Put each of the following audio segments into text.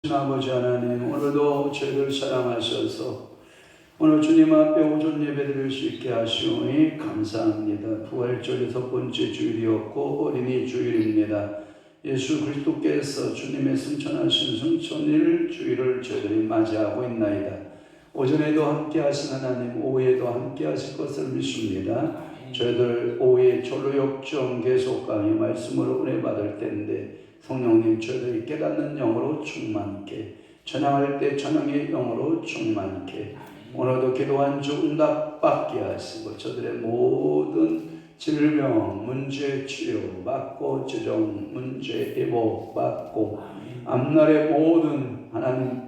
아버지 하나님, 오늘도 저희를 사랑하셔서 오늘 주님 앞에 오전 예배드릴 수 있게 하시오니 감사합니다. 부활절의 첫 번째 주일이었고 어린이 주일입니다. 예수 그리스도께서 주님의 승천하신 승천일 주일을 저희들이 맞이하고 있나이다. 오전에도 함께 하신 하나님, 오후에도 함께 하실 것을 믿습니다. 저희들 오후에 졸로역정 계속 강의 말씀으로 은혜 받을 텐데 성령님 저희들이 깨닫는 영으로 충만케, 찬양할 때 찬양의 영으로 충만케, 오늘도 기도한 주 응답받게 하시고 저들의 모든 질병 문제 치료 받고 재정 문제 회복 받고 앞날의 모든 하나님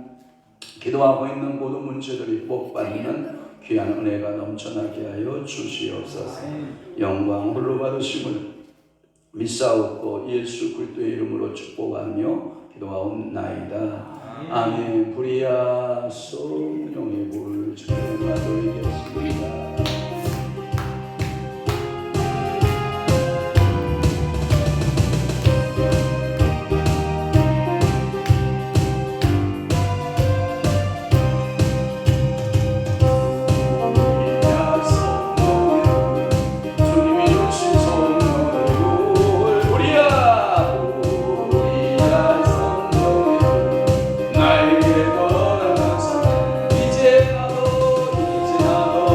기도하고 있는 모든 문제들이 복받는 귀한 은혜가 넘쳐나게 하여 주시옵소서. 영광 홀로 받으심을 믿사옵고 예수 그리스도의 이름으로 축복하며 기도하옵나이다. 아멘. 부리야 성령의 불 주님과 돌리겠습니다. 이제 나도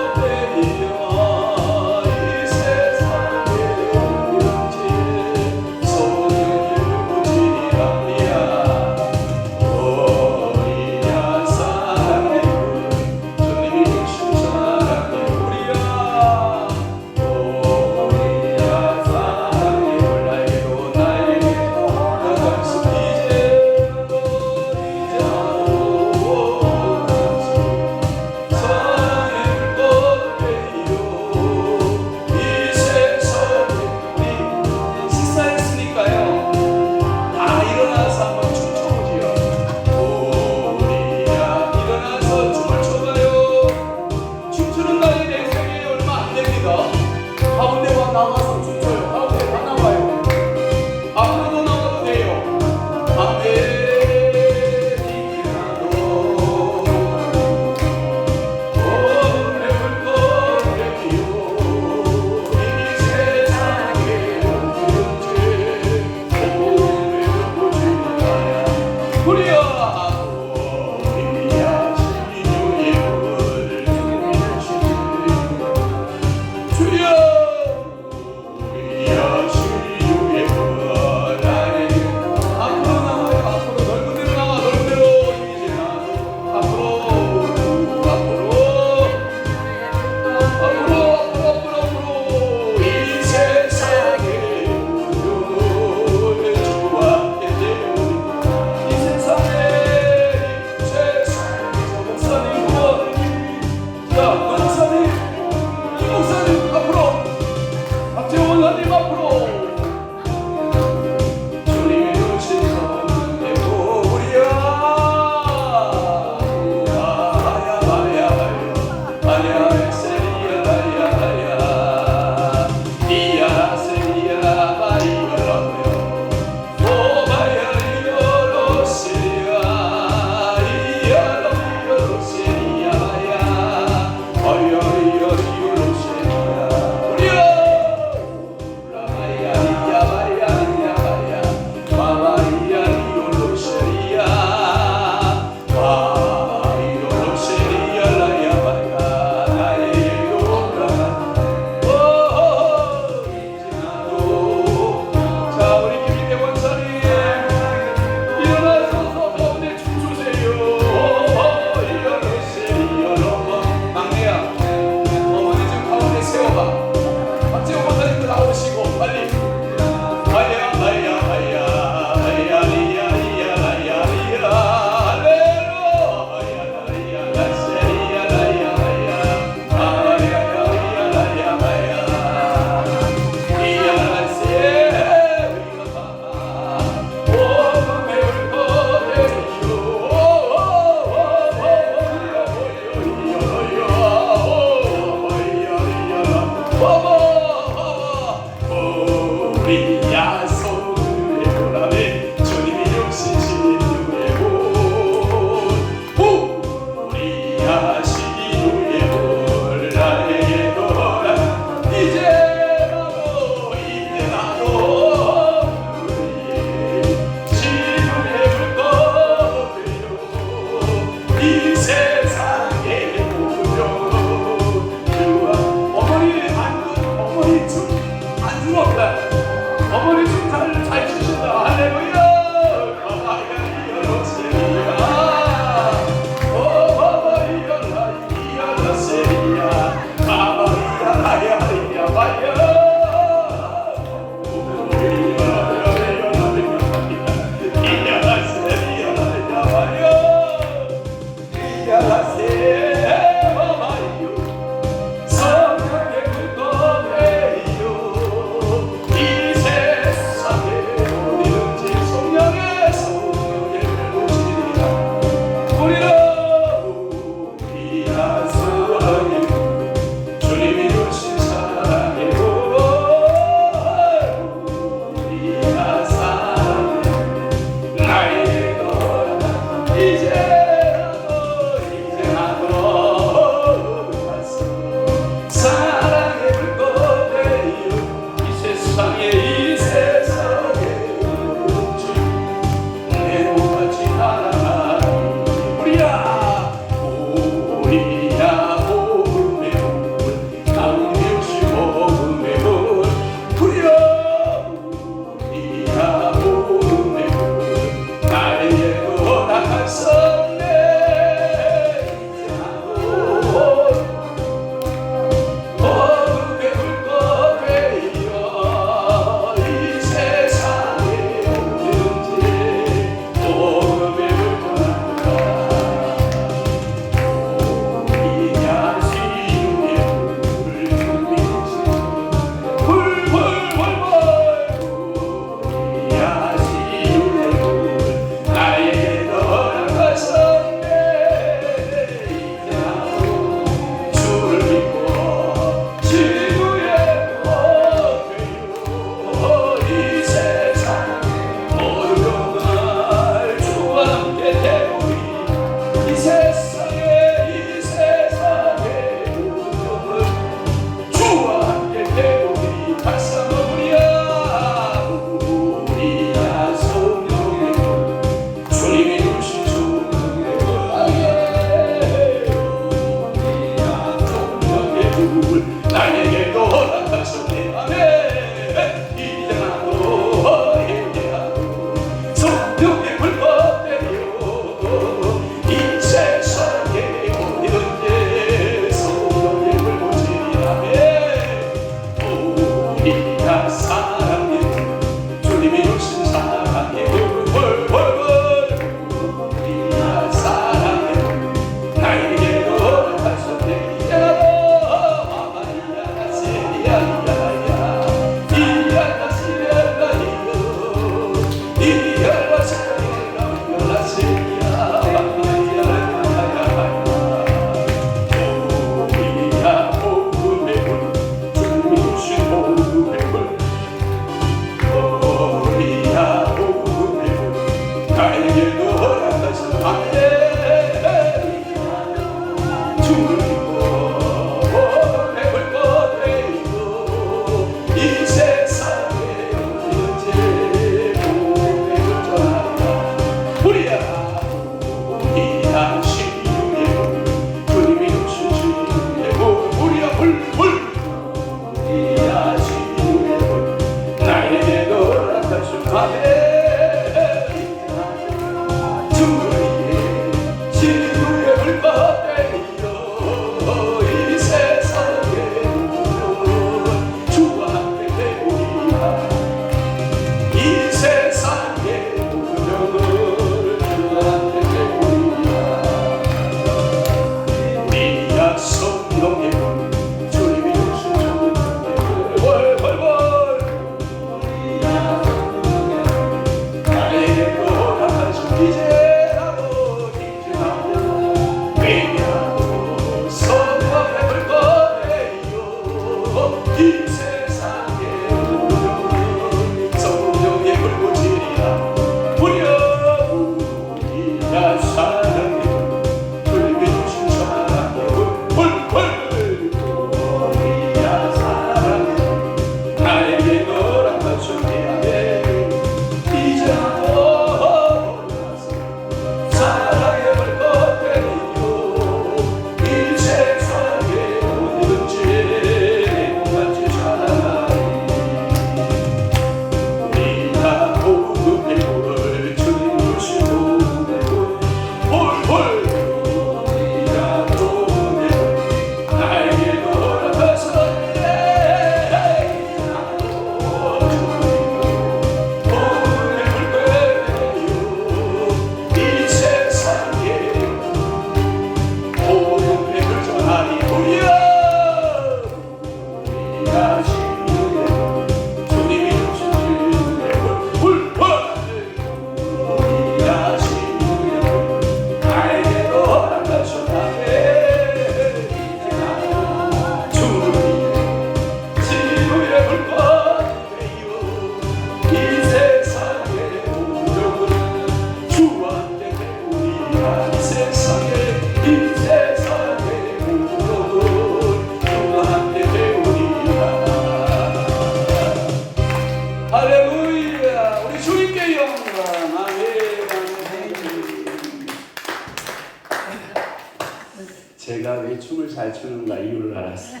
제가 왜 춤을 잘 추는가 이유를 알았어요.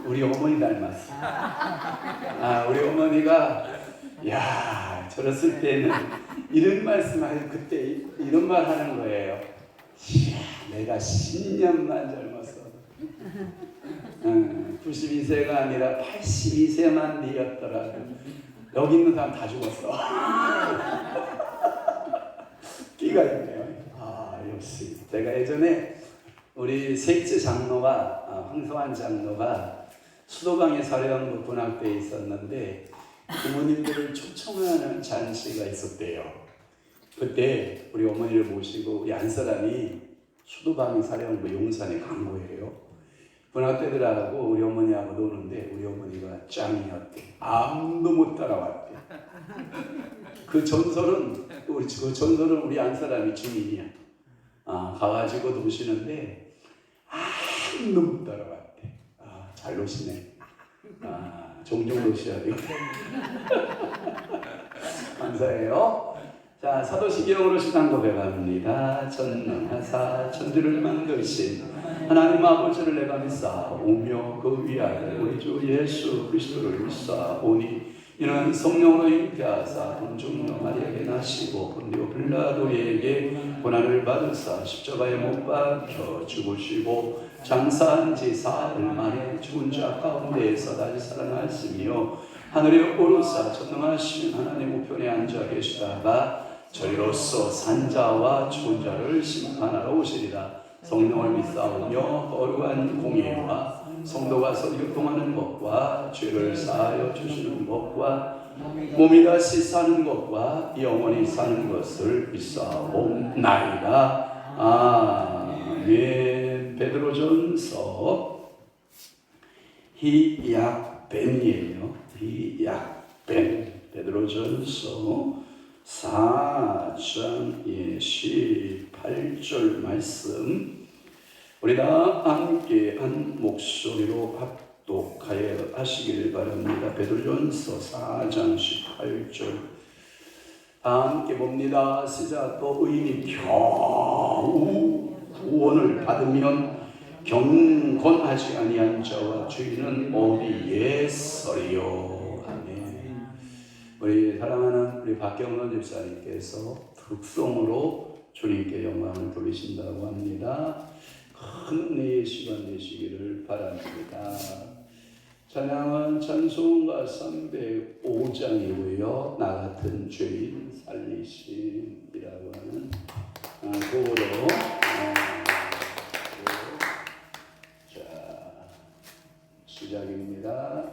우리 어머니 닮았어. 우리 어머니가 야 저랬을 때는 이런 말씀하는 그때 이런 말 하는 거예요. 이야, 내가 10년만 젊었어. 92세가 아니라 82세만 되었더라도 여기 있는 사람 다 죽었어. 끼가 있네요. 역시 제가 예전에 우리 셋째 장로가 황소환 장로가 수도방에 사려한국 군악대에 있었는데 부모님들을 초청하는 잔치가 있었대요. 그때 우리 어머니를 모시고 우리 안사람이 수도방에 사려한국 용산에 간 거예요. 군악대들하고 우리 어머니하고 노는데 우리 어머니가 짱이었대. 아무도 못 따라왔대. 그 전설은 우리 안사람이 주인이야. 가가지고 노시는데 아무도 못 따라왔대. 잘 노시네. 종종 노셔야 돼요. 감사해요. 자, 사도신경으로 신앙 고백합니다. 전능하사 천지를 만드신 하나님 아버지를 내가 믿사오며 그 위아래 우리 주 예수 그리스도를 믿사오니 이는 성령으로 잉태하사 본중녀 마리아에게 나시고 본디오 빌라도에게 고난을 받으사 십자가에 못 박혀 죽으시고 장사한 지 사흘 만에 죽은 자 가운데에서 다시 살아나시며 하늘에 오르사 전능하신 하나님 우편에 앉아 계시다가 저리로서 산자와 죽은 자를 심판하러 오시리라. 성령을 믿사오며 거룩한 공예와 성도가 설교통하는 것과 죄를 사하여 주시는 것과 몸이 다시 사는 것과 영원히 사는 것을 믿사옵나이다. 아멘. 베드로전서 히약벤이에요. 히약벤. 베드로전서 4장 18절 말씀 우리 다 함께 한 목소리로 합독하여 하시기를 바랍니다. 베드로전서 4장 18절 다 함께 봅니다. 시작. 또 의인이 겨우 구원을 받으면 경건하지 아니한 자와 주인은 어디에 서리요. 아멘. 우리 사랑하는 우리 박경론 집사님께서 특송으로 주님께 영광을 돌리신다고 합니다. 큰 은혜의 시간 되시기를 바랍니다. 찬양은 찬송가 305장이고요. 나 같은 죄인 살리심이라고 하는 곡으로 자 시작입니다.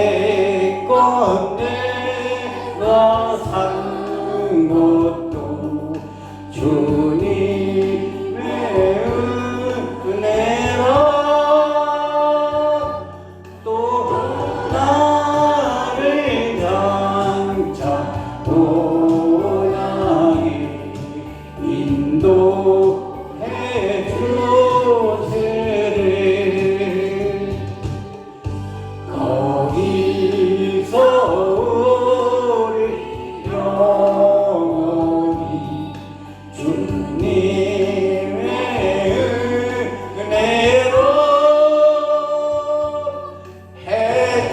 이제껏 내가 산 것도 주님의 은혜라. 또 나를 장차 고향에 인도해 주시리. 거기서 우리 영원히 주님의 은혜로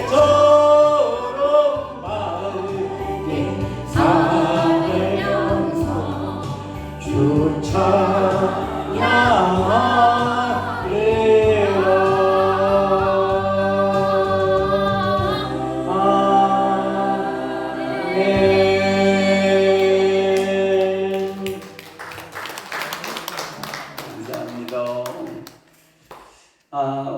해처럼 맑게 살면서 주 찬양하리라.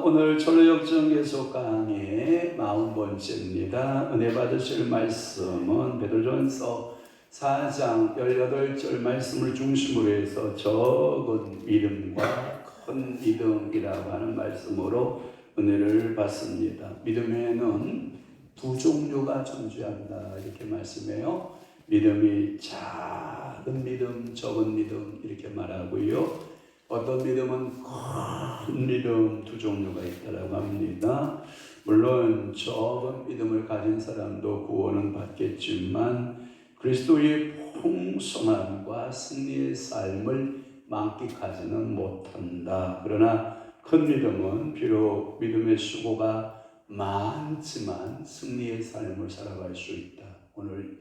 오늘 전로역정 계속 강의 40번째입니다. 은혜 받으실 말씀은 베드로전서 4장 18절 말씀을 중심으로 해서 적은 믿음과 큰 믿음이라고 하는 말씀으로 은혜를 받습니다. 믿음에는 두 종류가 존재한다 이렇게 말씀해요. 믿음이 작은 믿음, 적은 믿음 이렇게 말하고요. 어떤 믿음은 큰 믿음 두 종류가 있다고 합니다. 물론 적은 믿음을 가진 사람도 구원은 받겠지만 그리스도의 풍성함과 승리의 삶을 만끽하지는 못한다. 그러나 큰 믿음은 비록 믿음의 수고가 많지만 승리의 삶을 살아갈 수 있다. 오늘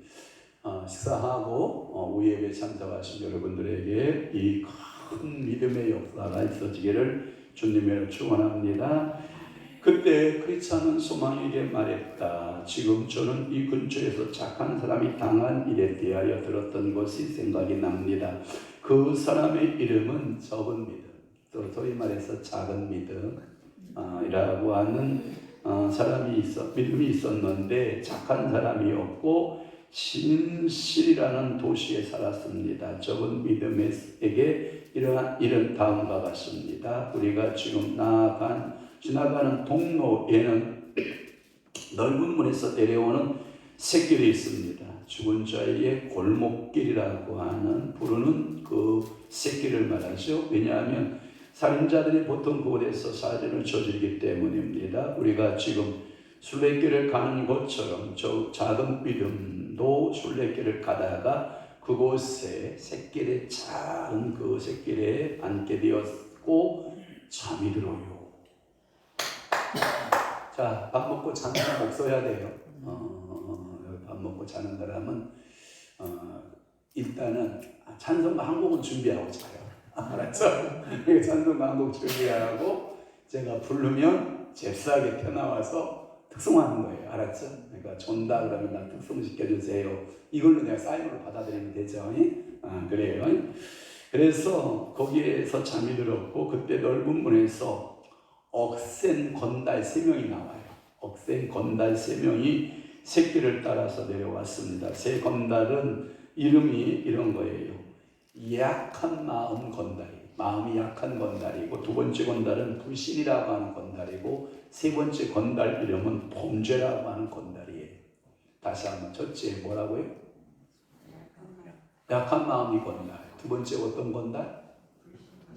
식사하고 우리 예배 참석하신 여러분들에게 이 큰 믿음의 역사가 있어지기를 주님으로 축원합니다. 그때 크리스찬은 소망에게 말했다. 지금 저는 이 근처에서 착한 사람이 당한 일에 대하여 들었던 것이 생각이 납니다. 그 사람의 이름은 적은 믿음, 또 소위 말해서 작은 믿음 이라고 하는 사람이 믿음이 있었는데 착한 사람이었고 신실이라는 도시에 살았습니다. 적은 믿음에게 이런 다음과 같습니다. 우리가 지금 지나가는 동로에는 넓은 문에서 내려오는 샛길이 있습니다. 죽은 자의 골목길이라고 부르는 그 샛길을 말하죠. 왜냐하면 살인자들이 보통 그곳에서 살인을 저지르기 때문입니다. 우리가 지금 순례길을 가는 것처럼 저 작은 믿음도 순례길을 가다가 그곳에 샛길에 작은 그 샛길에 앉게 되었고 잠이 들어요. 자, 밥 먹고 잠깐 목 써야 돼요. 하고 자는 사람은 일단은 찬송가 한 곡은 준비하고 자요. 알았죠? 찬송가 한 곡 준비하고 제가 부르면 잽싸게 펴나와서 특송하는 거예요. 알았죠? 그러니까 존다 그러면 나 특송시켜주세요. 이걸로 내가 사인으로 받아들이면 되죠. 그래요. 그래서 거기에서 잠이 들었고 그때 넓은 문에서 억센 건달 3명이 나와요. 억센 건달 3명이 새끼를 따라서 내려왔습니다. 새 건달은 이름이 이런 거예요. 약한 마음 건달이, 마음이 약한 건달이고, 두 번째 건달은 불신이라고 하는 건달이고, 세 번째 건달 이름은 범죄라고 하는 건달이에요. 다시 한번, 첫째 뭐라고요? 약한 마음이 건달. 두 번째 어떤 건달?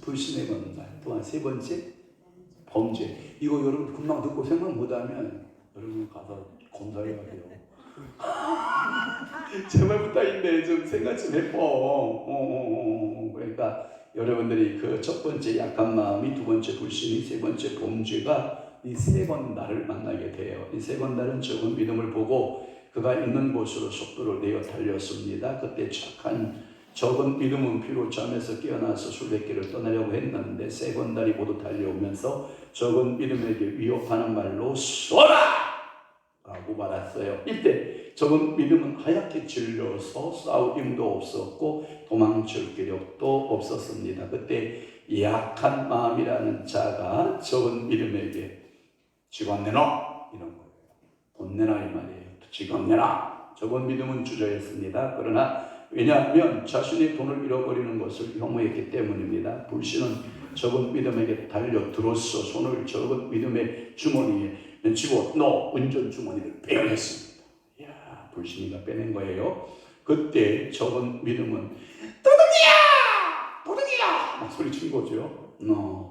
불신의 건달. 또한 세 번째 범죄. 이거 여러분 금방 듣고 생각 못하면 여러분 가서 검사해야 돼요. 제발 부탁인데 좀 생각 좀 해봐. 그러니까 여러분들이 그 첫 번째 약한 마음이, 두 번째 불신이, 세 번째 범죄가 이 세 건달을 만나게 돼요. 이 세 건달은 적은 믿음을 보고 그가 있는 곳으로 속도를 내어 달렸습니다. 그때 착한 적은 믿음은 비로 잠에서 깨어나서 술래길을 떠나려고 했는데 세 건달이 모두 달려오면서 적은 믿음에게 위협하는 말로 쏘라! 라고 말했어요. 이때 적은 믿음은 하얗게 질려서 싸울 힘도 없었고 도망칠 기력도 없었습니다. 그때 약한 마음이라는 자가 적은 믿음에게 직업 내놔! 이런 거예요. 돈 내놔 이 말이에요. 직업 내놔! 적은 믿음은 주저했습니다. 그러나 왜냐하면 자신의 돈을 잃어버리는 것을 혐오했기 때문입니다. 불신은 적은 믿음에게 달려들어서 손을 적은 믿음의 주머니에 쥐고 너 운전 주머니를 빼냈습니다. 이야, 불신이가 빼낸 거예요. 그때 적은 믿음은 도둑이야! 막 소리친 거죠.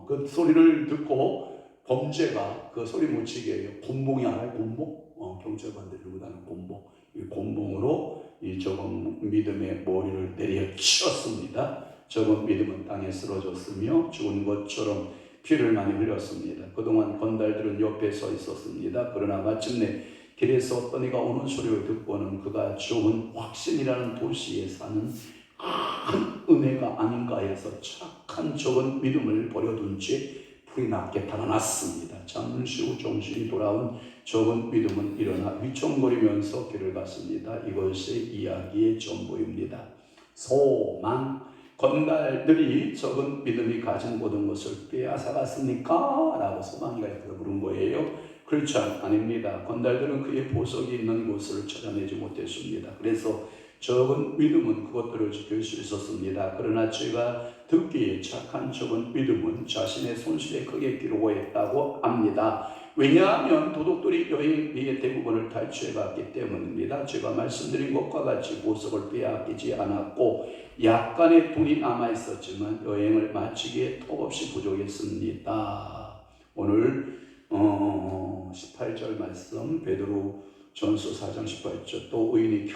그 소리를 듣고 범죄가 그 소리 못 치게 해요. 곤봉이 알아요? 곤봉? 경찰관들이 들고 다니는 곤봉. 이 곤봉으로 이 적은 믿음의 머리를 내려치었습니다. 적은 믿음은 땅에 쓰러졌으며 죽은 것처럼 피를 많이 흘렸습니다. 그동안 건달들은 옆에 서 있었습니다. 그러나 마침내 길에서 어떤 이가 오는 소리를 듣고는 그가 죽은 확신이라는 도시에 사는 큰 은혜가 아닌가 해서 착한 적은 믿음을 버려둔 채 불이 나게 달아났습니다. 잠시 후 정신이 돌아온 적은 믿음은 일어나 휘청거리면서 길을 갔습니다. 이것이 이야기의 전부입니다. 소망. 건달들이 적은 믿음이 가진 모든 것을 빼앗아갔습니까? 라고 소망이가 옆에서 물은 거예요. 그렇지 아닙니다. 건달들은 그의 보석이 있는 곳을 찾아내지 못했습니다. 그래서 적은 믿음은 그것들을 지킬 수 있었습니다. 그러나 제가 듣기에 착한 적은 믿음은 자신의 손실에 크게 기록했다고 합니다. 왜냐하면 도둑들이 여행비의 대부분을 탈취해갔기 때문입니다. 제가 말씀드린 것과 같이 보석을 빼앗기지 않았고 약간의 돈이 남아있었지만 여행을 마치기에 턱없이 부족했습니다. 오늘 18절 말씀 베드로 전서 4장 18절 또 의인이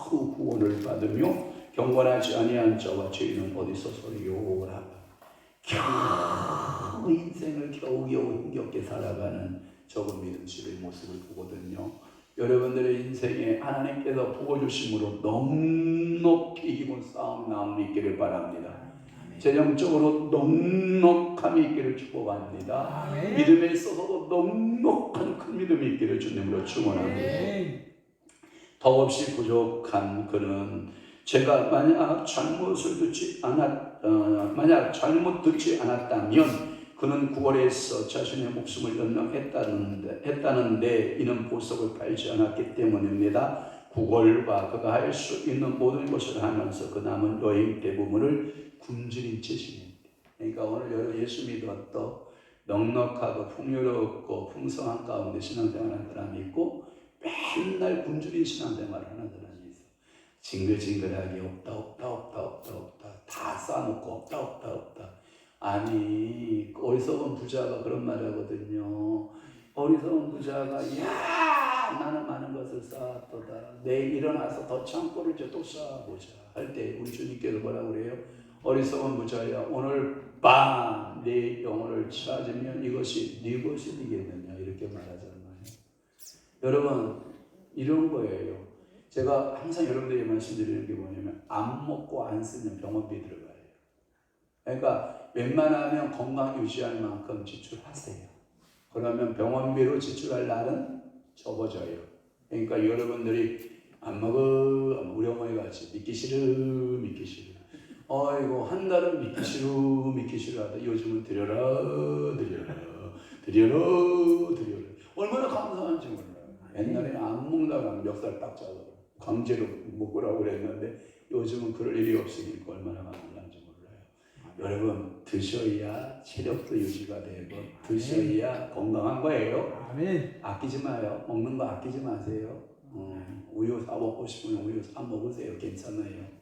겨우 구원을 받으며 경건하지 아니한 자와 죄인은 어디서 서리요라고 겨우 인생을 겨우겨우 힘겹게 살아가는 적은 믿음 집의 모습을 보거든요. 여러분들의 인생에 하나님께서 부어주심으로 넉넉히 이기고 싸움 나음이 있기를 바랍니다. 재정적으로 넉넉함이 있기를 축복합니다. 믿음에 있어서도 넉넉한 큰 믿음이 있기를 주님으로 축원합니다. 더없이 부족한 그는 제가 만약 잘못 듣지 않았다면 그는 9월에서 자신의 목숨을 연명했다는데 이는 보석을 팔지 않았기 때문입니다. 9월과 그가 할 수 있는 모든 것을 하면서 그 남은 여행 대부분을 굶주린 채 지냅니다. 그러니까 오늘 예수 믿었던 넉넉하고 풍요롭고 풍성한 가운데 신앙생활하는 사람이 있고 맨날 굶주린 신앙생활을 하는 사람이 있어. 징글징글하게 없다 다 쌓아놓고 없다. 아니 어리석은 부자가 그런 말 하거든요. 어리석은 부자가 야 나는 많은 것을 쌓았도다. 내일 일어나서 더 창고를 또 쌓아보자 할 때 우리 주님께서 뭐라고 그래요? 어리석은 부자야 오늘 밤 내 영혼을 찾으면 이것이 네 것이 되겠느냐 이렇게 말하잖아요. 여러분 이런 거예요. 제가 항상 여러분들에게 말씀드리는 게 뭐냐면 안 먹고 안 쓰면 병원비 들어가요. 그러니까 웬만하면 건강 유지할 만큼 지출하세요. 그러면 병원비로 지출할 날은 적어져요. 그러니까 여러분들이 안 먹어, 우리 어머니 같이 믿기 싫어. 이거 한 달은 믿기 싫어 하다 요즘은 드려라. 얼마나 감사한지 몰라요. 옛날에는 안 먹다가 멱살 딱 잡아요. 강제로 먹으라고 그랬는데 요즘은 그럴 일이 없으니까 얼마나 감사한지 몰라요. 여러분 드셔야 체력도 유지가 되고 드셔야 건강한 거예요. 아멘. 아끼지 마요. 먹는 거 아끼지 마세요. 우유 사 먹고 싶으면 우유 사 먹으세요. 괜찮아요.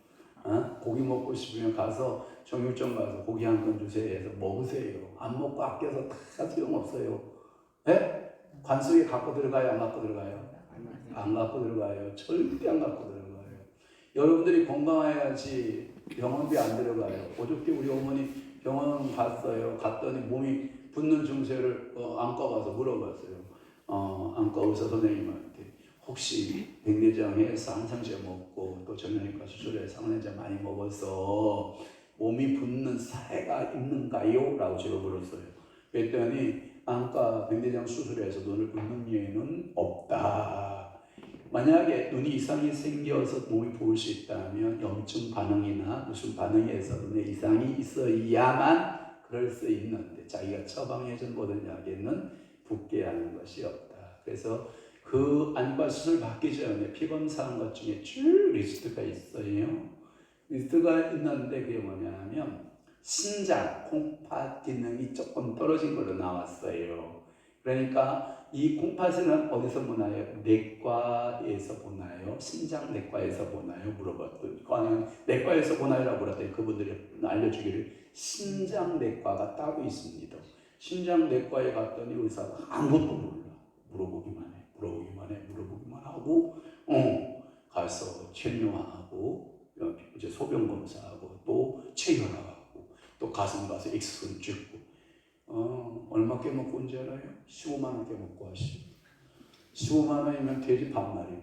고기 먹고 싶으면 가서 정육점 가서 고기 한 건 주세요 해서 먹으세요. 안 먹고 아껴서 다 소용없어요. 네? 관속에 갖고 들어가요? 안 갖고 들어가요? 안 갖고 들어가요. 절대 안 갖고 들어가요. 여러분들이 건강해야지 병원비 안 들어가요. 어저께 우리 어머니 병원 갔어요. 갔더니 몸이 붓는 증세를 안과 가서 물어봤어요. 안과 의사 선생님한테 혹시 백내장에서 항상제 먹고 또 정형외과 수술해서 항상제 많이 먹어서 몸이 붓는 사례가 있는가요? 라고 제가 물었어요. 그랬더니 안과 백내장 수술해서 눈을 붓는 예는 없다. 만약에 눈이 이상이 생겨서 몸이 부을 수 있다면 염증 반응이나 무슨 반응에서 눈에 이상이 있어야만 그럴 수 있는데 자기가 처방해준 모든 약에는 붓게 하는 것이 없다. 그래서 그 안과 수술 받기 전에 피검사한 것 중에 쭉 리스트가 있어요. 리스트가 있는데 그게 뭐냐면 신장, 콩팥 기능이 조금 떨어진 걸로 나왔어요. 그러니까 이 콩팥은 어디서 보나요? 내과에서 보나요? 신장 내과에서 보나요? 물어봤더니 내과에서 보나요라고 물었더니 그분들이 알려주기를 신장 내과가 따로 있습니다. 신장 내과에 갔더니 의사가 아무것도 몰라. 물어보기만 하고 가서 체뇨하고 이제 소변 검사하고 또 체혈하고 또 가슴 가서 엑스선 찍고 얼마 깨먹고 온지 알아요? 15만 원 깨먹고 하시오. 15만 원이면 돼지 반마리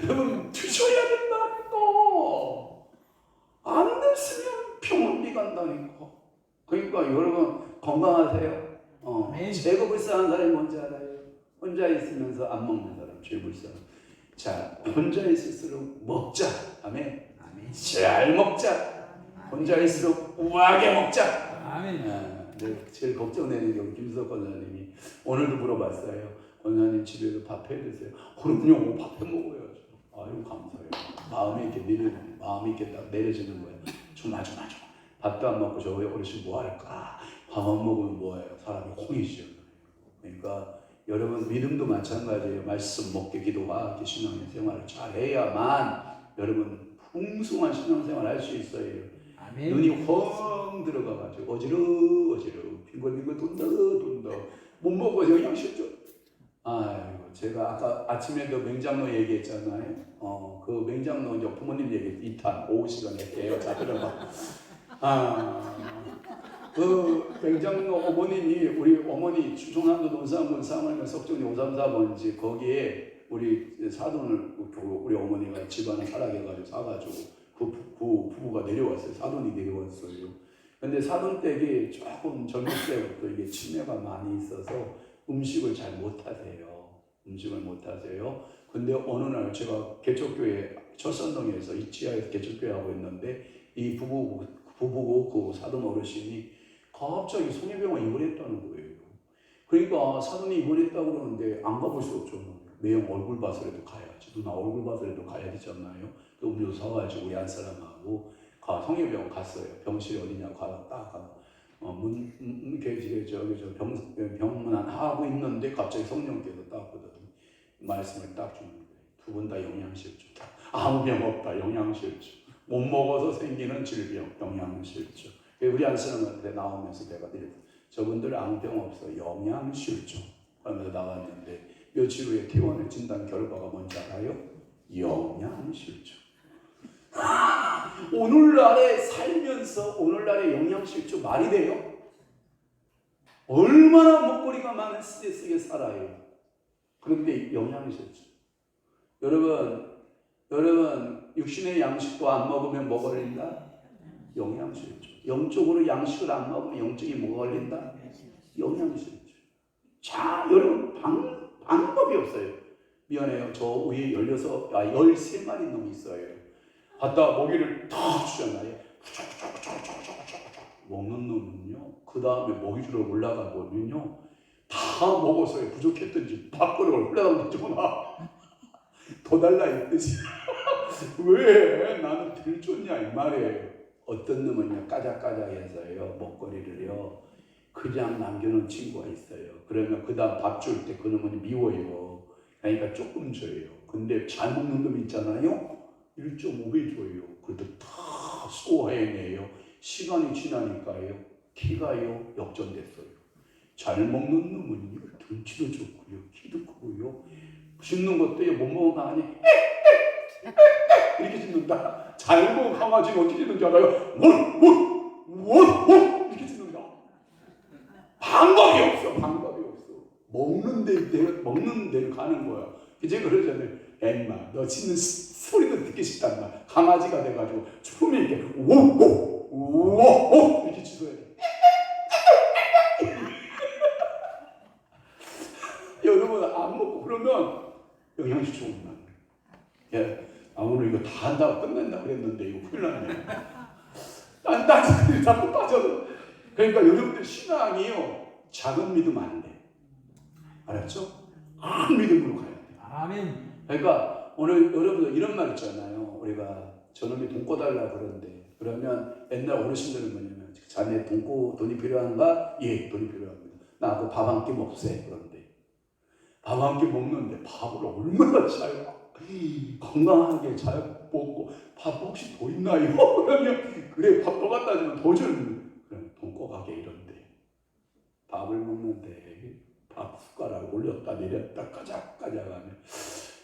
여러분 드셔야 된다니까. 안 드시면 병원비 간다니까. 그러니까 여러분 건강하세요. 제가 불쌍한 사람이 뭔지 알아요? 혼자 있으면서 안 먹는 사람 제일 불쌍해. 자, 혼자 있을수록 먹자. 아멘. 잘 먹자. 혼자 있을수록 우아하게 먹자. 아멘. 제일 걱정되는 게 우리 김수석 권사님이 오늘도 물어봤어요. 권사님 집에서 밥 해 드세요. 그럼요, 밥 해 먹어야죠. 아유 감사해요. 마음이 이렇게 딱 내려지는 거예요. 좀 밥도 안 먹고 저 어르신 뭐 할까? 밥 안 먹으면 뭐예요? 사람이 홍이죠. 그러니까 여러분 믿음도 마찬가지예요. 말씀 먹게 기도하게 신앙생활을 잘해야만 여러분 풍성한 신앙생활 할 수 있어요. 아멘. 눈이 헝 들어가가지고 어지러워 빙글빙글 돈다 못 먹고 영양 실조. 아이고 제가 아까 아침에도 맹장로 얘기했잖아요. 그 맹장로 이제 부모님 얘기 2탄 오후 시간에 해요. 자 들어봐. 그 맹장로 어머님이 우리 어머니 충청남도 논산군 사물면 석정리 534번지 거기에 우리 사돈을 우리 어머니가 집안을 살아계가지고 사가지고 그 부부가 내려왔어요. 사돈이 내려왔어요. 근데 사돈 댁이 조금 젊을 때부터 이게 치매가 많이 있어서 음식을 잘 못하세요. 근데 어느 날 제가 개척교회 철산동에서 이 지하에서 개척교회 하고 있는데 이 부부고 그 사돈 어르신이 갑자기 성의병원 입원했다는 거예요. 그러니까 사돈이 입원했다고 그러는데 안 가볼 수 없잖아요. 매형 얼굴 봐서라도 가야지. 누나 얼굴 봐서라도 가야 되잖아요. 그 음료수 사와가지고 우리 안 사람하고 성의병원 갔어요. 병실이 어디냐고 가서 딱 병문 안 하고 있는데 갑자기 성령께서 딱 보더니 말씀을 딱 주는 거예요. 두 분 다 영양실조다. 아무 병 없다. 영양실조. 못 먹어서 생기는 질병, 영양실조. 우리 안 사람한테 나오면서 내가 저분들 아무 병 없어. 영양실조. 하면서 나왔는데 며칠 후에 퇴원을 진단 결과가 뭔지 알아요? 영양실조. 오늘날에 살면서 오늘날에 영양실조 말이 돼요? 얼마나 먹거리가 많은 스트레스에 살아요. 그런데 영양이 있었죠. 여러분 육신의 양식도 안 먹으면 뭐 걸린다? 영양실조. 영적으로 양식을 안 먹으면 영적이 뭐 걸린다? 영양실조. 자, 여러분 방법이 없어요. 미안해요. 저 위에 13마리 놈이 있어요. 갖다 먹이를 탁 주잖아요. 먹는 놈은요. 그 다음에 먹이 주러 올라가 보면요. 다 먹어서요. 부족했던지 밖으로 올라가겠구나. 더 달라 했듯이. 왜 나는 덜 줬냐 이 말이에요. 어떤 놈은요 까작까작해서요 먹거리를요 그냥 남겨놓은 친구가 있어요. 그러면 그 다음 밥 줄 때 그 놈은 미워요. 그러니까 조금 줘요. 근데 잘 먹는 놈 있잖아요 1.5배 줘요. 그래도 다 소화해내요. 시간이 지나니까요 키가요 역전됐어요. 잘 먹는 놈은요 덩치도 좋고요 키도 크고요 짖는 것도요 못 먹은 강아지 이렇게 짖는다. 잘 먹은 강아지는 어떻게 짖는지 알아요? 이렇게 짖는다. 방법이 없어. 먹는 데로 가는 거야. 이제 그러잖아요. 엠마, 너 짖는 소리도 듣기 싫단다. 강아지가 돼가지고 처음에 이렇게 오 이렇게 짖어야 돼. 여러분 안 먹고 그러면 영양식 좋은 날. 예. 오늘 이거 다 한다고 끝낸다고 그랬는데 이거 큰일 났네. 딴딴이 자꾸 빠져도. 그러니까 여러분들 신앙이요 작은 믿음 안 돼. 알았죠? 큰 믿음으로 가야 돼. 아멘. 그러니까 오늘 여러분들 이런 말 있잖아요. 우리가 저놈이 돈 꿔달라 그러는데 그러면 옛날 어르신들은 뭐냐면 자네 돈이 필요한가? 예, 돈이 필요합니다. 나하고 밥 한 끼 먹세. 그런데 밥 한 끼 먹는데 밥을 얼마나 잘 건강하게 잘 먹고 밥 혹시 더 있나요? 그러면 그래 밥 더 갖다 주면 더 주는 그럼 돈 꺼가게 이런데 밥을 먹는데 밥 숟가락 올렸다 내렸다 까작까작하면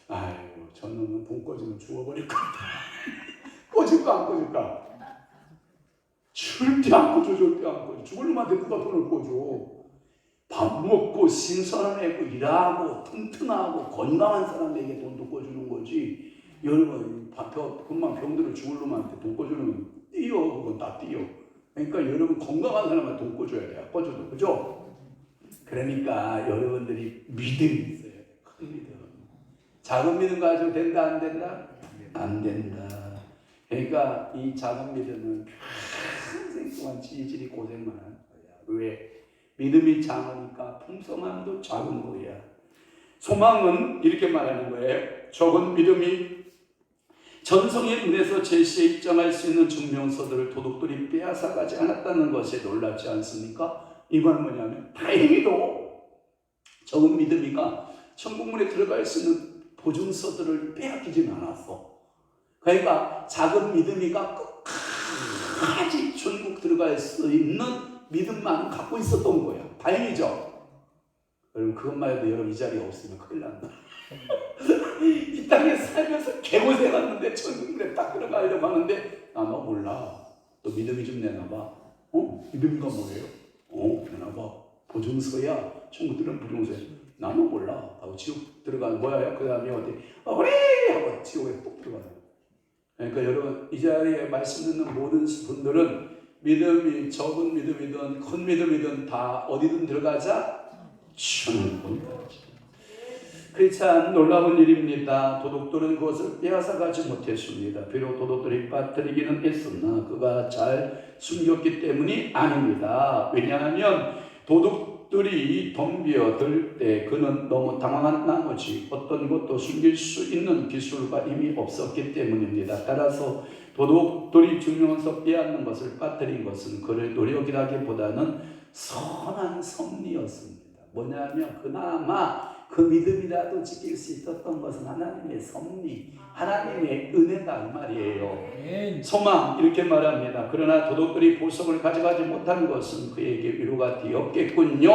아이고 저놈은 돈 꺼주면 죽어버릴 것 같아. 꺼줄까 안 꺼줄까? 절대 안 꺼줘. 죽을 놈한테 누가 돈을 꺼줘. 밥 먹고 신선하고 일하고 튼튼하고 건강한 사람에게 돈도 꺼주는 거지. 여러분 금방 병들어 죽을 놈한테 돈 꺼주는 띄어. 그건 다 띄어. 그러니까 여러분 건강한 사람한테 돈 꺼줘야 돼요. 꺼줘도 그죠? 그러니까 여러분들이 믿음이 있어야 돼. 큰 믿음. 작은 믿음 가지고 된다 안 된다? 안 된다. 그러니까 이 작은 믿음은 평생 동안 지질이 고생만 하는 거야. 왜? 믿음이 작으니까 풍성함도 작은 거야. 소망은 이렇게 말하는 거예요. 적은 믿음이 전성의 눈에서 제시에 입증할 수 있는 증명서들을 도둑들이 빼앗아가지 않았다는 것에 놀랍지 않습니까? 이 말은 뭐냐면 다행히도 적은 믿음이가 천국문에 들어갈 수 있는 보증서들을 빼앗기진 않았어. 그러니까 작은 믿음이가 끝까지 천국 들어갈 수 있는 믿음만 갖고 있었던 거야. 다행이죠. 여러분 그것만 해도 여러분 이 자리에 없으면 큰일 난다. 이 땅에 살면서 개고생하는데 천국에 딱 들어가려고 하는데 너 몰라. 너 믿음이 좀 내놔봐. 믿음이가 뭐예요? 내놔봐. 보증서야. 천국 들은 보증서야. 나는 몰라. 하고 지옥 들어가는 뭐야? 그 다음에 어디 그래 하고 지옥에 또 들어가는. 그러니까 여러분 이 자리에 말씀 듣는 모든 분들은 믿음이 적은 믿음이든 큰 믿음이든 다 어디든 들어가자 천국은 가지. 그렇지 참 놀라운 일입니다. 도둑들은 그것을 빼앗아가지 못했습니다. 비록 도둑들이 빠뜨리기는 했으나 그가 잘 숨겼기 때문이 아닙니다. 왜냐하면 도둑들이 덤벼들 때 그는 너무 당황한 나머지 어떤 것도 숨길 수 있는 기술과 힘이 없었기 때문입니다. 따라서 도둑들이 증명서 빼앗는 것을 빠뜨린 것은 그의 노력이라기보다는 선한 섭리였습니다. 뭐냐면 그나마 그 믿음이라도 지킬 수 있었던 것은 하나님의 섭리, 하나님의 은혜다 이 말이에요. 소망 이렇게 말합니다. 그러나 도둑들이 보석을 가져가지 못한 것은 그에게 위로가 되었겠군요.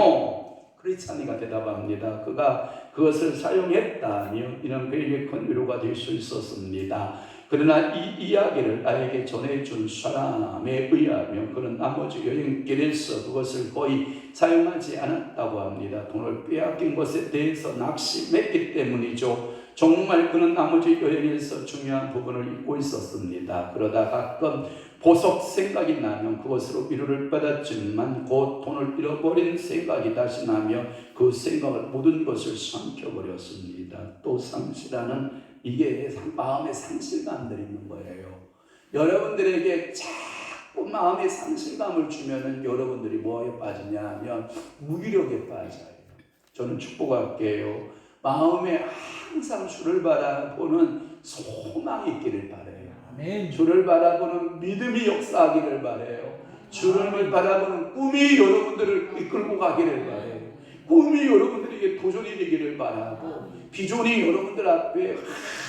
크리스찬이가 대답합니다. 그가 그것을 사용했다면 이는 그에게 큰 위로가 될 수 있었습니다. 그러나 이 이야기를 나에게 전해준 사람에 의하면 그는 나머지 여행길에서 그것을 거의 사용하지 않았다고 합니다. 돈을 빼앗긴 것에 대해서 낙심했기 때문이죠. 정말 그는 나머지 여행에서 중요한 부분을 잊고 있었습니다. 그러다 가끔 보석 생각이 나면 그것으로 위로를 받았지만 곧 돈을 잃어버린 생각이 다시 나면 그 생각을 모든 것을 삼켜버렸습니다. 또 상실하는 이게 마음의 상실감들이 있는 거예요. 여러분들에게 자꾸 마음의 상실감을 주면은 여러분들이 뭐에 빠지냐 하면 무기력에 빠져요. 저는 축복할게요. 마음에 항상 주를 바라보는 소망이 있기를 바라요. 아멘. 주를 바라보는 믿음이 역사하기를 바라요. 주를 바라보는 꿈이 여러분들을 이끌고 가기를 바라요. 꿈이 여러분들에게 도전이 되기를 바라고 비전이 여러분들 앞에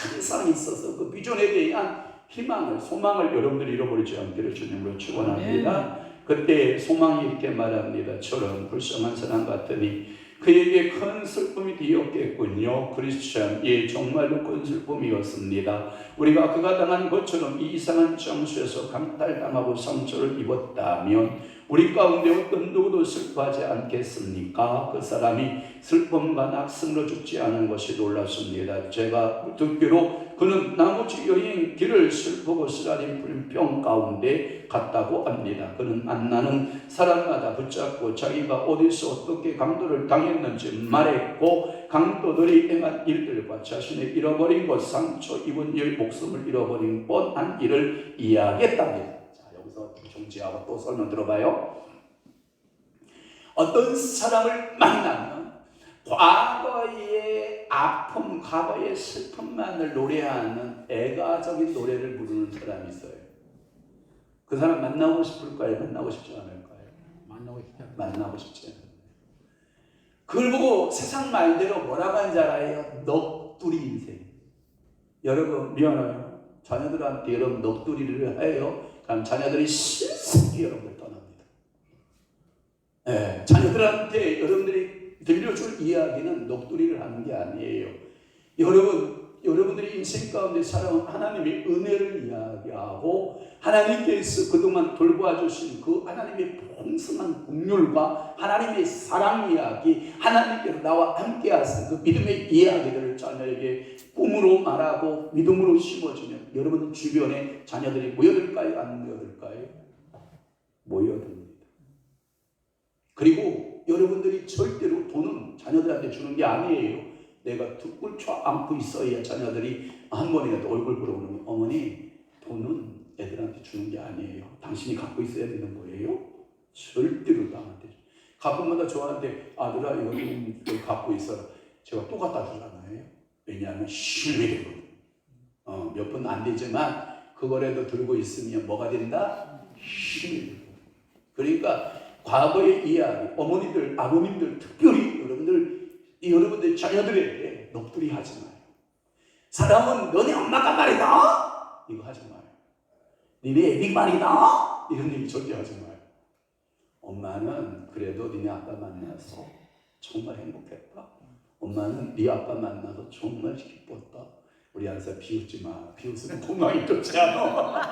항상 있어서 그 비전에 대한 희망을 소망을 여러분들이 잃어버리지 않기를 주님으로 축원합니다. 그때 소망이 이렇게 말합니다. 저런 불쌍한 사람 같으니 그에게 큰 슬픔이 되었겠군요. 크리스찬, 예, 정말로 큰 슬픔이었습니다. 우리가 그가 당한 것처럼 이 이상한 장소에서 강탈당하고 상처를 입었다면 우리 가운데 어떤 누구도 슬퍼하지 않겠습니까? 그 사람이 슬픔과 낙심으로 죽지 않은 것이 놀랍습니다. 제가 듣기로 그는 나머지 여행 길을 슬프고 쓰라린 불평 가운데 갔다고 합니다. 그는 만나는 사람마다 붙잡고 자기가 어디서 어떻게 강도를 당했는지 말했고 강도들이 행한 일들과 자신의 잃어버린 것, 상처 입은 일, 목숨을 잃어버린 뻔한 일을 이야기했답니다. 여기서 정지하고 또 설명 들어봐요. 어떤 사람을 만나면 과거의 아픔, 과거의 슬픔만을 노래하는 애가적인 노래를 부르는 사람이 있어요. 그 사람 만나고 싶을까요? 만나고 싶지 않을까요? 만나고 싶지 않아요. 그걸 보고 세상 말대로 뭐라고 하는지 알아요? 넋두리 인생. 여러분 미안해요. 자녀들한테 여러분 넋두리를 해요. 그럼 자녀들이 신속히 여러분을 떠납니다. 네, 자녀들한테 여러분들이 들려줄 이야기는 넋두리를 하는 게 아니에요. 여러분들이 인생 가운데 살아온 하나님의 은혜를 이야기하고 하나님께서 그동안 돌보아주신 그 하나님의 풍성한 긍휼과 하나님의 사랑 이야기, 하나님께서 나와 함께 하신 그 믿음의 이야기들을 자녀에게 꿈으로 말하고 믿음으로 심어주면 여러분 주변에 자녀들이 모여들까요? 안 모여들까요? 모여듭니다. 그리고 여러분들이 절대로 돈은 자녀들한테 주는 게 아니에요. 내가 두 꿇쳐 안고 있어야 자녀들이 한 번이라도 얼굴 보러오는 어머니 돈은 애들한테 주는 게 아니에요. 당신이 갖고 있어야 되는 거예요. 절대로 남한테 가끔마다 저한테 아들아 이거 좀 갖고 있어라. 제가 또 갖다 주잖아요. 왜냐하면 힘이 되거든요. 몇 번 안 되지만 그거라도 들고 있으면 뭐가 된다? 힘이 되고. 그러니까 과거의 이야기, 어머니들, 아버님들 특별히 여러분들 자녀들에게 넋두리 하지 마요. 사람은 너네 엄마가 말이다 이거 하지 마요. 니네 애비 말이다 이런 얘기 절대 하지 마요. 엄마는 그래도 니네 아빠 만나서 정말 행복했다. 엄마는 네 아빠 만나서 정말 기뻤다. 우리 아들 비웃지 마. 비웃으면 건강이 좋지 않아.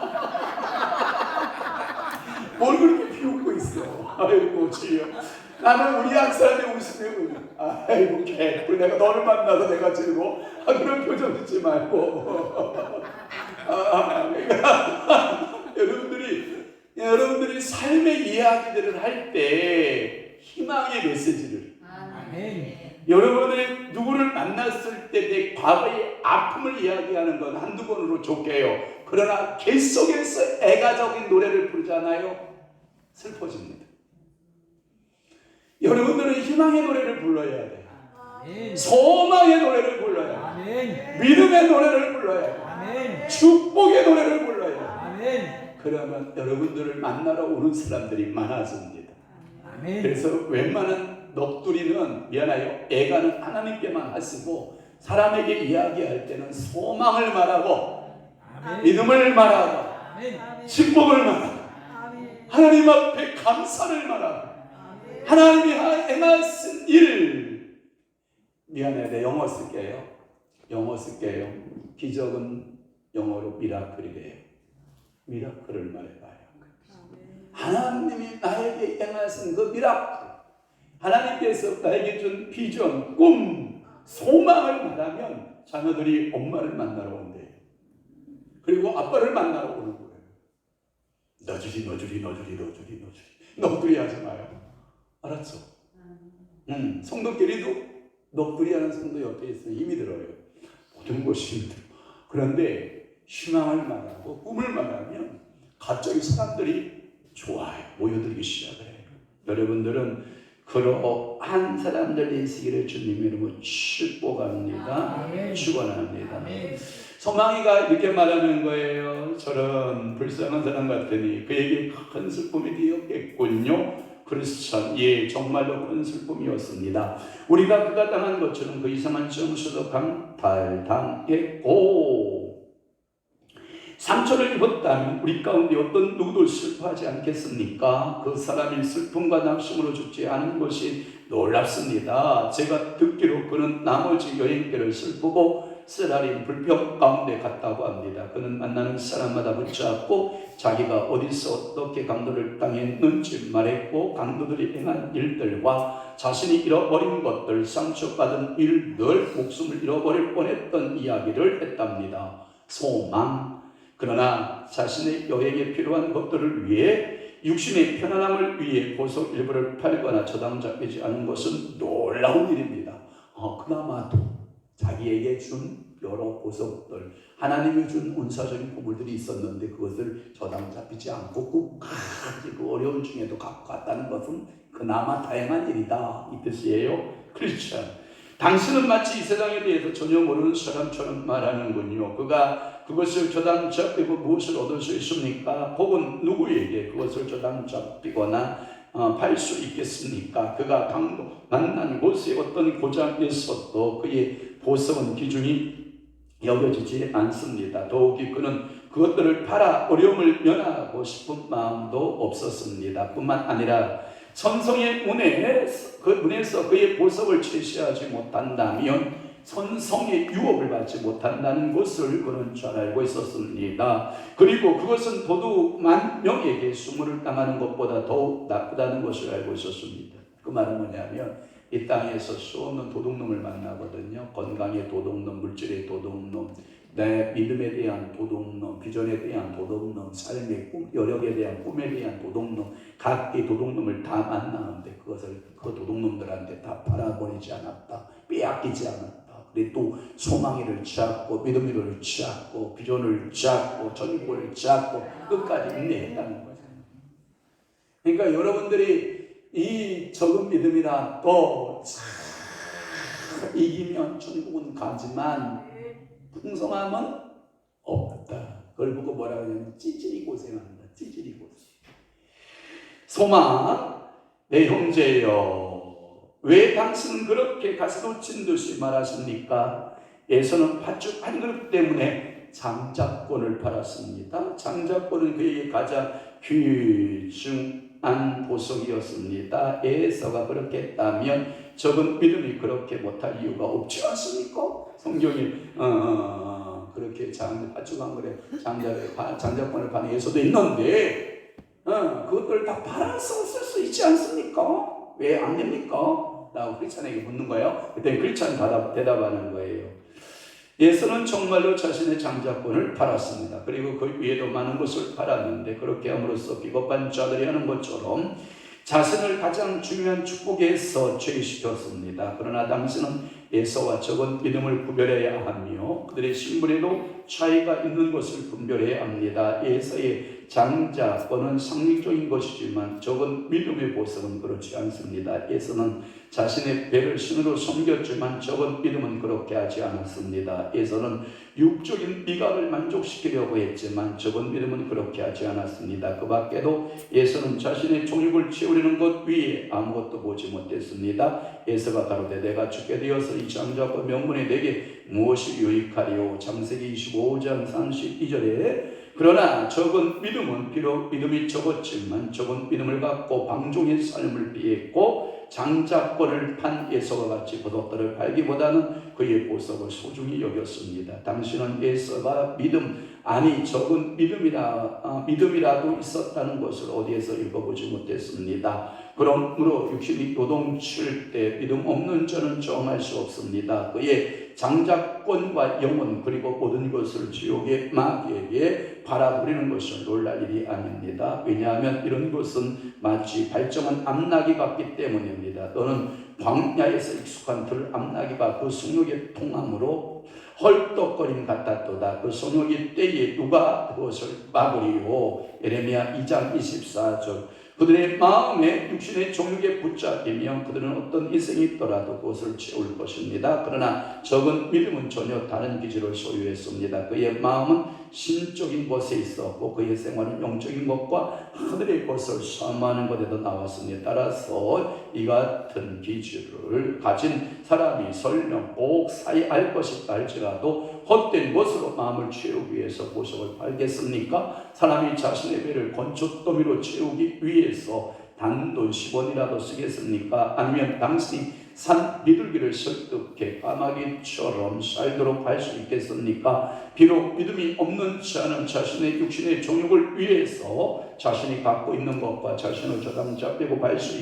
뭘 그렇게 비웃고 있어. 아이고 주여. 나는 우리 한 사람이 웃으면 아이고 개뿔 내가 너를 만나서 내가 즐거워. 그런 표정 짓지 말고. 그러니까 여러분들이 삶의 이야기들을 할 때 희망의 메시지를 여러분이 누구를 만났을 때 내 과거의 아픔을 이야기하는 건 한두 번으로 좋게요. 그러나 계속해서 애가적인 노래를 부르잖아요. 슬퍼집니다. 여러분들은 희망의 노래를 불러야 돼요. 소망의 노래를 불러야 돼요. 믿음의 노래를 불러야 돼요. 축복의 노래를 불러야 돼요. 그러면 여러분들을 만나러 오는 사람들이 많아집니다. 그래서 웬만한 넋두리는 미안해요. 애가는 하나님께만 하시고 사람에게 이야기할 때는 소망을 말하고 믿음을 말하고 축복을 말하고 하나님 앞에 감사를 말하고 하나님이 행하신 일. 미안해, 내 영어 쓸게요. 기적은 영어로 미라클이래요. 미라클을 말해봐요. 하나님이 나에게 행하신 그 미라클, 하나님께서 나에게 준 비전, 꿈, 소망을 말하면 자녀들이 엄마를 만나러 온대요. 그리고 아빠를 만나러 오는 거예요. 너주리 하지 마요. 알았죠? 성도끼리도 넋두리 하는 성도 옆에 있으면 힘이 들어요. 모든 것이 힘들어. 그런데 희망을 말하고 꿈을 말하면 갑자기 사람들이 좋아요. 모여들기 시작을 해요. 여러분들은 그러한 사람들 되시기를 주님의 이름으로 축복합니다. 축원합니다. 소망이가 이렇게 말하는 거예요. 저런 불쌍한 사람 같으니 그에게 큰 슬픔이 되었겠군요. 그래서 예, 정말로 큰 슬픔이었습니다. 우리가 그가 당한 것처럼 그 이상한 정수도 강탈당했고 상처를 입었다면 우리 가운데 어떤 누구도 슬퍼하지 않겠습니까? 그 사람이 슬픔과 낙심으로 죽지 않은 것이 놀랍습니다. 제가 듣기로 그는 나머지 여행길을 슬프고 쓰라린 불평 가운데 갔다고 합니다. 그는 만나는 사람마다 붙잡고 자기가 어디서 어떻게 강도를 당했는지 말했고 강도들이 행한 일들과 자신이 잃어버린 것들, 상처받은 일들, 목숨을 잃어버릴 뻔했던 이야기를 했답니다. 소망. 그러나 자신의 여행에 필요한 것들을 위해 육신의 편안함을 위해 보석 일부를 팔거나 저당 잡히지 않은 것은 놀라운 일입니다. 그나마도 자기에게 준 여러 보석들, 하나님이 준 은사적인 보물들이 있었는데 그것을 저당 잡히지 않고 끝까지 그 어려운 중에도 갖고 갔다는 것은 그나마 다행한 일이다, 이 뜻이에요. 그렇죠. 당신은 마치 이 세상에 대해서 전혀 모르는 사람처럼 말하는군요. 그가 그것을 저당 잡히고 무엇을 얻을 수 있습니까? 혹은 누구에게 그것을 저당 잡히거나 팔 수 있겠습니까? 그가 강도 만난 곳에 어떤 고장이 있어도 그의 보석은 기준이 여겨지지 않습니다. 더욱이 그는 그것들을 팔아 어려움을 면하고 싶은 마음도 없었습니다. 뿐만 아니라 선성의 문에서 그의 보석을 제시하지 못한다면 선성의 유혹을 받지 못한다는 것을 그는 잘 알고 있었습니다. 그리고 그것은 도둑만 명에게 수모를 당하는 것보다 더욱 나쁘다는 것을 알고 있었습니다. 그 말은 뭐냐면 이 땅에서 수없는 도둑놈을 만나거든요. 건강의 도둑놈, 물질의 도둑놈, 내 믿음에 대한 도둑놈, 비전에 대한 도둑놈, 삶의 꿈, 여력에 대한 꿈에 대한 도둑놈, 각기 도둑놈을 다 만나는데 그것을 그 도둑놈들한테 다 팔아버리지 않았다, 빼앗기지 않았다. 그리고 또 소망이를 찾고 믿음을 찾고 비전을 찾고 전국을 찾고 끝까지 인내했다는 거죠. 그러니까 여러분들이 이 적은 믿음이라 또 이기면 천국은 가지만 풍성함은 없다. 그걸 보고 뭐라고 하냐면 찌질이 고생한다. 찌질이 고생. 소망, 내 형제여, 왜 당신은 그렇게 가시돋친 듯이 말하십니까? 에서는 팥죽 한 그릇 때문에 장자권을 팔았습니다. 장자권은 그에게 가장 귀중한 보석이었습니다. 에서가 그렇게 했다면 적은 믿음이 그렇게 못할 이유가 없지 않습니까? 성경이 그렇게 팥죽 한 그릇 장자권을 파는 에서도 있는데 그것들을 다 팔아서 쓸 수 있지 않습니까? 왜 안 됩니까? 라고 크리스찬에게 묻는 거예요. 그때 크리스찬 대답하는 거예요. 예수는 정말로 자신의 장자권을 팔았습니다. 그리고 그 위에도 많은 것을 팔았는데 그렇게 함으로써 비겁한 자들이 하는 것처럼 자신을 가장 중요한 축복에서 제시켰습니다. 그러나 당신은 에서와 적은 믿음을 구별해야 하며 그들의 신분에도 차이가 있는 것을 분별해야 합니다. 에서의 장자권은 상징적인 것이지만 적은 믿음의 보석은 그렇지 않습니다. 에서는 자신의 배를 신으로 섬겼지만 적은 믿음은 그렇게 하지 않았습니다. 에서는 육적인 미각을 만족시키려고 했지만 적은 믿음은 그렇게 하지 않았습니다. 그 밖에도 에서는 자신의 종육을 채우려는 것 위에 아무것도 보지 못했습니다. 에서가 가로되 내가 죽게 되어서 이 장자권 명분에 내게 무엇이 유익하리요? 창세기 25장 32절에 그러나 적은 믿음은 비록 믿음이 적었지만 적은 믿음을 갖고 방종의 삶을 피했고 장자권을 판 에서와 같이 보석들을 팔기보다는 그의 보석을 소중히 여겼습니다. 당신은 에서가 적은 믿음이라도 있었다는 것을 어디에서 읽어보지 못했습니다. 그러므로 육신이 요동칠 때 믿음 없는 자는 정할 수 없습니다. 그의 장자권과 영혼 그리고 모든 것을 지옥의 마귀에게 바라버리는 것은 놀랄 일이 아닙니다. 왜냐하면 이런 것은 마치 발정한 암나귀 같기 때문입니다. 너는 광야에서 익숙한 들 암나귀가 그 성욕의 통함으로 헐떡거림 같았도다. 그 성욕의 때에 누가 그것을 막으리요. 예레미야 2장 24절. 그들의 마음에 육신의 정욕에 붙잡히면 그들은 어떤 인생이 있더라도 그것을 채울 것입니다. 그러나 적은 믿음은 전혀 다른 기질을 소유했습니다. 그의 마음은 신적인 것에 있었고 그의 생활은 영적인 것과 하늘의 것을 사모하는 것에도 나왔습니다. 따라서 이 같은 기질을 가진 사람이 설령 꼭 사이할 것이 할지라도 헛된 것으로 마음을 채우기 위해서 보석을 팔겠습니까? 사람이 자신의 배를 건초더미로 채우기 위해서 단돈 10원이라도 쓰겠습니까? 아니면 당신이 산 비둘기를 설득해 까마귀처럼 살도록 할 수 있겠습니까? 비록 믿음이 없는 자는 자신의 육신의 정욕을 위해서 자신이 갖고 있는 것과 자신을 저당잡히고 할 수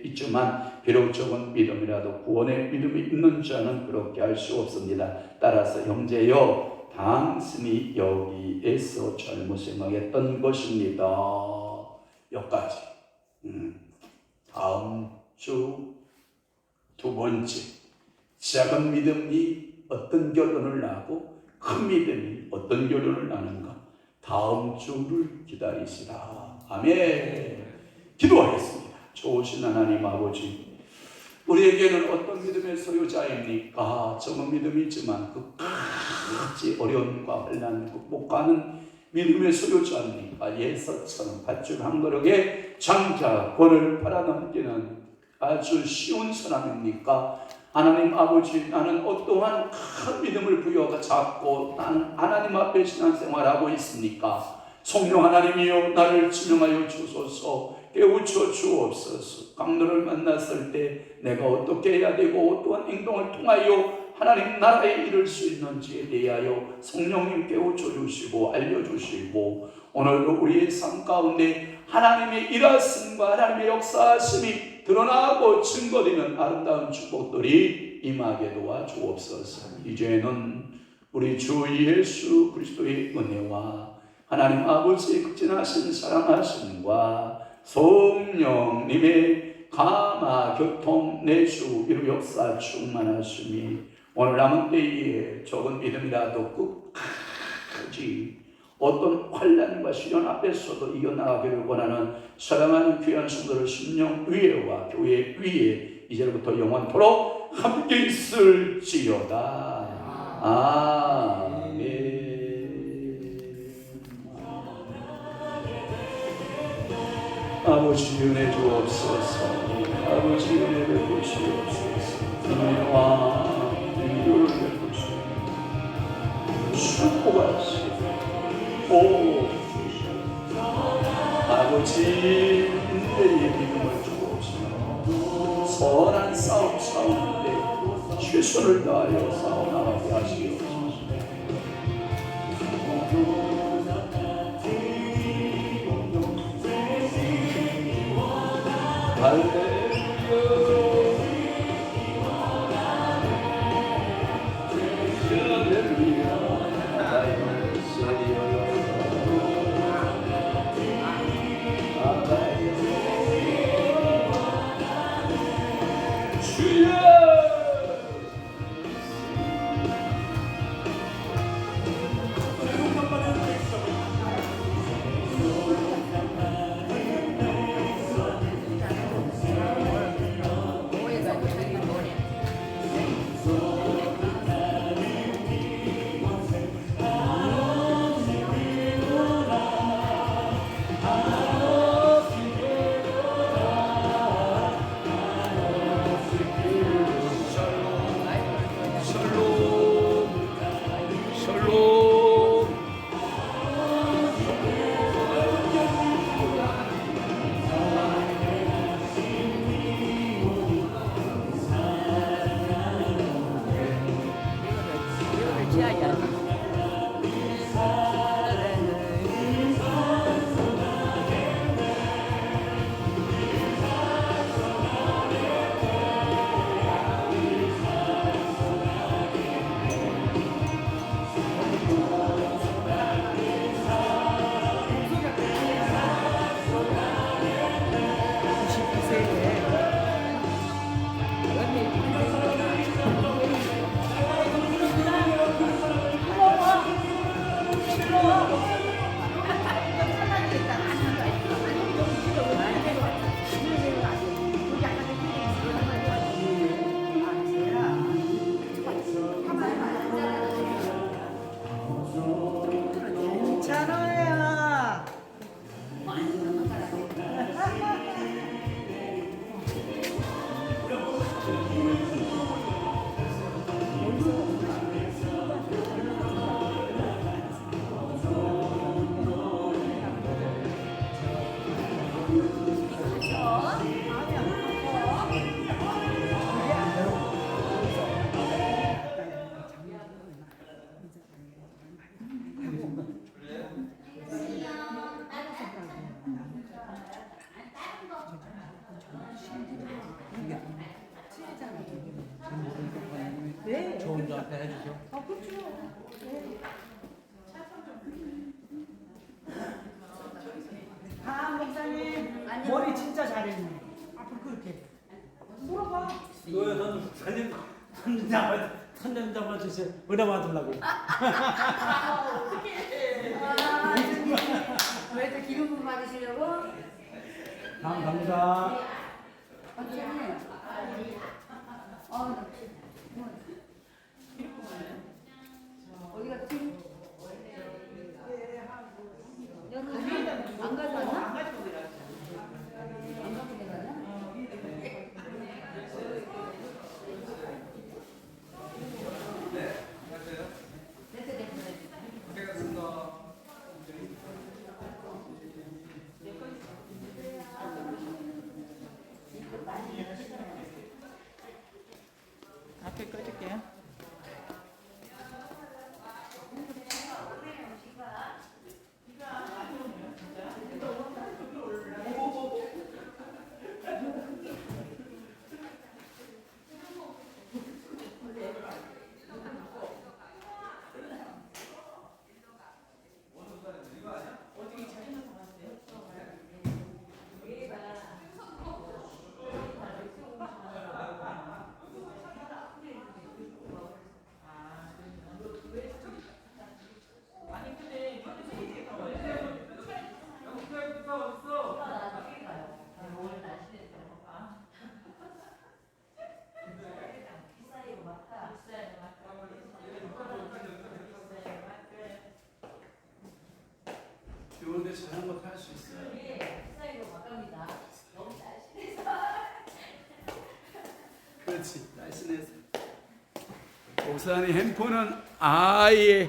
있지만 비록 적은 믿음이라도 구원의 믿음이 있는 자는 그렇게 할 수 없습니다. 따라서 형제여, 당신이 여기에서 잘못 생각했던 것입니다. 여기까지. 다음 주 두 번째, 작은 믿음이 어떤 결론을 나고 큰 믿음이 어떤 결론을 나는가, 다음 주를 기다리시라. 아멘. 기도하겠습니다. 좋으신 하나님 아버지, 우리에게는 어떤 믿음의 소유자입니까? 적은 믿음이지만 끝까지 어려움과 환난을 극복하는 믿음의 소유자입니까? 예서처럼 밧줄 한 그릇에 장자권을 팔아넘기는 아주 쉬운 사람입니까? 하나님 아버지, 나는 어떠한 큰 믿음을 부여가 잡고 나는 하나님 앞에 신앙생활하고 있습니까? 성령 하나님이여, 나를 지명하여 주소서, 깨우쳐 주옵소서. 강도를 만났을 때 내가 어떻게 해야 되고 어떠한 행동을 통하여 하나님 나라에 이룰 수 있는지에 대하여 성령님 깨우쳐 주시고 알려주시고, 오늘도 우리의 삶 가운데 하나님의 일하심과 하나님의 역사하심이 드러나고 증거되는 아름다운 축복들이 임하게 도와주옵소서. 이제는 우리 주 예수 그리스도의 은혜와 하나님 아버지의 극진하신 사랑하심과 성령님의 감화 교통 내주 이루 역사 충만하심이 오늘 남은 때에 적은 믿음이라도 끝까지 어떤 환난과 시련 앞에서도 이겨나가기를 원하는 사랑하는 귀한 성도들 심령 위에와 교회 위에 이제부터 영원토록 함께 있을지어다. 아멘. 아버지 은혜 주옵소서. 아버지 은혜 베푸시옵소서. 은혜와 긍휼을 베푸시옵소서. 축복하시옵소서. 오 아버지, 인내의 믿음을 주옵시고 선한 싸움 싸우는데 최선을 다하여 싸워나가게 하시옵소서. 할렐루야. 시야야. 괜찮아요. 네. 좋은 자한테 해주세요. 아, 그렇죠. 아, 목사님 머리 진짜 잘했네. 앞으로 그렇게 물어봐. 이거 선전 잡아주세요. 은혜 받으려고. 왜또 기름부 받으시려고? 감사합니다. 어디 갔지? 여기 안 가져왔나? 안 갖고 내갔나? 앞에 꺼줄게요. 좋은데 자전거 탈 수 있어요? 그렇지, 날씬해서. 목사님 핸폰은 아예